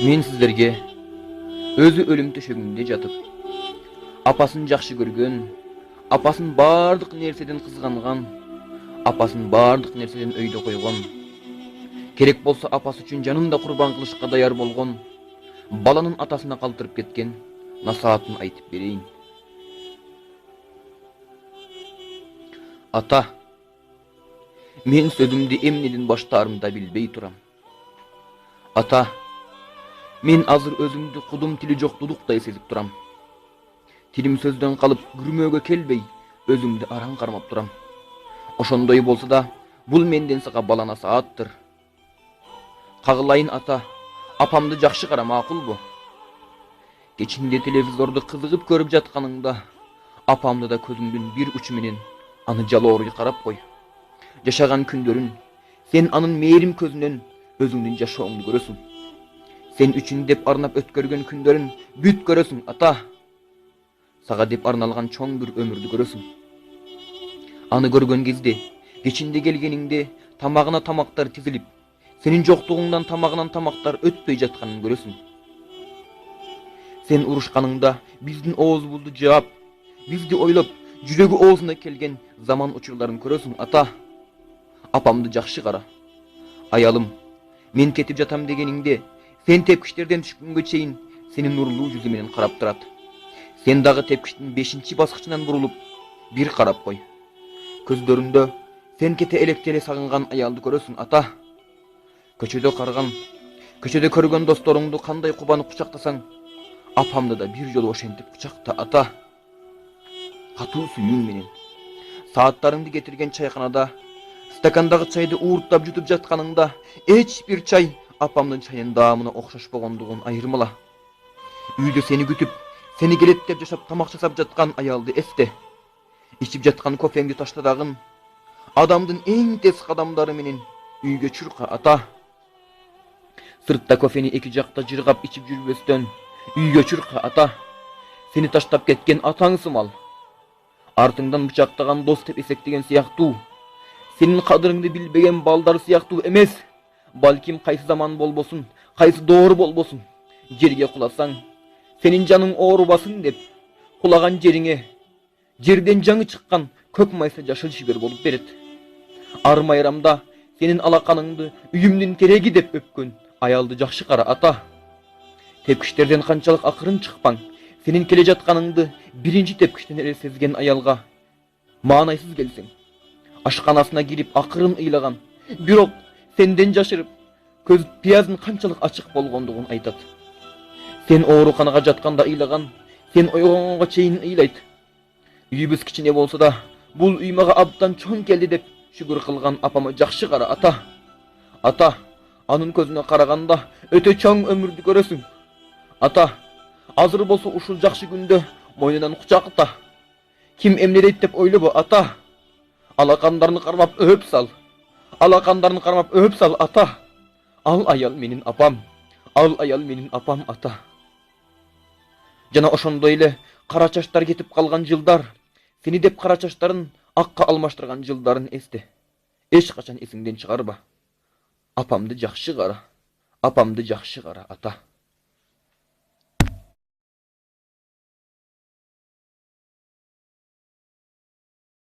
Мен сіздерге өзі өлім төшөгүндө жатып, апасын жакшы көргөн, апасын бардык нерседен кызганган, апасын бардык нерседен өйдө койгон, керек болсо апасы үчүн жанын да курбан кылышка даяр болгон, баланын атасына калтырып кеткен насаатын айтып берейин. Ата, мен сөзүмдү эмнеден баштаарымды билбей турам. Ата, мен азыр өзүмдү кудум тили жок дудуктай сезип турам. Тилим сөздөн калып күрмөөгө келбей, өзүмдү араң кармап турам. Ошондой болсо да, бул менден сага бала насааттыр. Кагылайын ата, апамды жакшы кара, макулбу? Кечинде телевизорду кызыгып көрүп жатканыңда, апамды да көзүңдүн бир учу менен аны жалоорый карап кой. Жашаган күндөрүн, сен анын мээрим көзүнөн өзүңдүн жашооңду көрөсүң. Сен үчүн деп арнап өткөргөн күндөрүн бүт көрөсүң, ата. Сага деп арналган чоң бир өмүрдү көрөсүң. Аны көргөн кезде, кечинде келгениңде тамагына тамактар тизилип, сенин жоктугуңдан тамагынан тамактар өтпөй жатканын көрөсүң. Сен урушканыңда биздин оозубузду жаап, бизди ойлоп, жүрөгү оозуна келген заман учурларын көрөсүң, ата. Апамды жакшы кара. Аялым, мен кетип жатам дегениңде, сен тепкичтерден түшкөнгө чейин сенин нурлуу жүзү менен карап турат. Сен дагы тепкичтин 5-чи баскычынан бурулуп, бир карап кой. Көздөрүндө сен кете электери сагынган аялды көрөсүң, ата. Көчөдө карган, көчөдө көргөн досторуңду кандай кубанып кучактасаң, апамды да бир жолу ошентип кучакта, ата. Катуу сүйүүң менен. Сааттарыңды кетирген чайканада, стакандагы чайды уурттап жутуп жатканыңда, эч бир чай апамдын чайын даамына окшошпогондугун айырмала. Үйдө сени күтүп, сени келеттеп жашап тамак жасап жаткан аялды эсте. Ичип жаткан кофеңди таштадагын, адамдын эң тез кадамдары менен үйгө чурка, ата. Сыртта кофени эки жакта жыргап ичип жүрбөстөн, үйгө чурка, ата. Сени таштап кеткен атаң сымал. Артыңдан бычактаган дос деп эсептеген сыяктуу, сенин кадырыңды билбеген балдар сыяктуу эмес. Балким кайсы заман болбосун, кайсы доор болбосун, жерге куласаң, сенин жаның оорубасын деп, кулаган жериңе жерден жаңы чыккан көк майса жашыл жибер болуп берет. Ар майрамда сенин алаканыңды үйүмдүн тереги деп өпкөн аялды жакшы кара, ата. Тепкичтерден канчалык акырын чыкпаң, сенин келе жатканыңды биринчи тепкичтен эле сезген аялга маанайсыз келсең, ашканасына кирип акырын ыйлаган, бирок сенден жашырып, көз пиязын канчалык ачык болгондугун айтат. Сен ооруканага жатканда ыйлаган, сен ойгонгонго чейин ыйлайт. Үйүбүз кичине болсо да, бул үй мага абдан чоң келди деп шүгүр кылган апамы жакшы кара, ата. Ата, анын көзүнө караганда өтө чоң өмүрдү көрөсүң. Ата, азыр болсо ушул жакшы күндө мойнунан кучакта. Ким эмне дейт деп ойлобо, ата. Алакандарын кармап өп сал. Алакандарын кармап өп сал, ата. Ал аял менин апам. Ал аял менин апам, ата. Жана ошондой эле кара чачтар кетип калган жылдар, сени деп кара чачтарын акка алмаштырган жылдарын эсте. Эч качан эсиңден чыгарба. Апамды жакшы кара. Апамды жакшы кара, ата.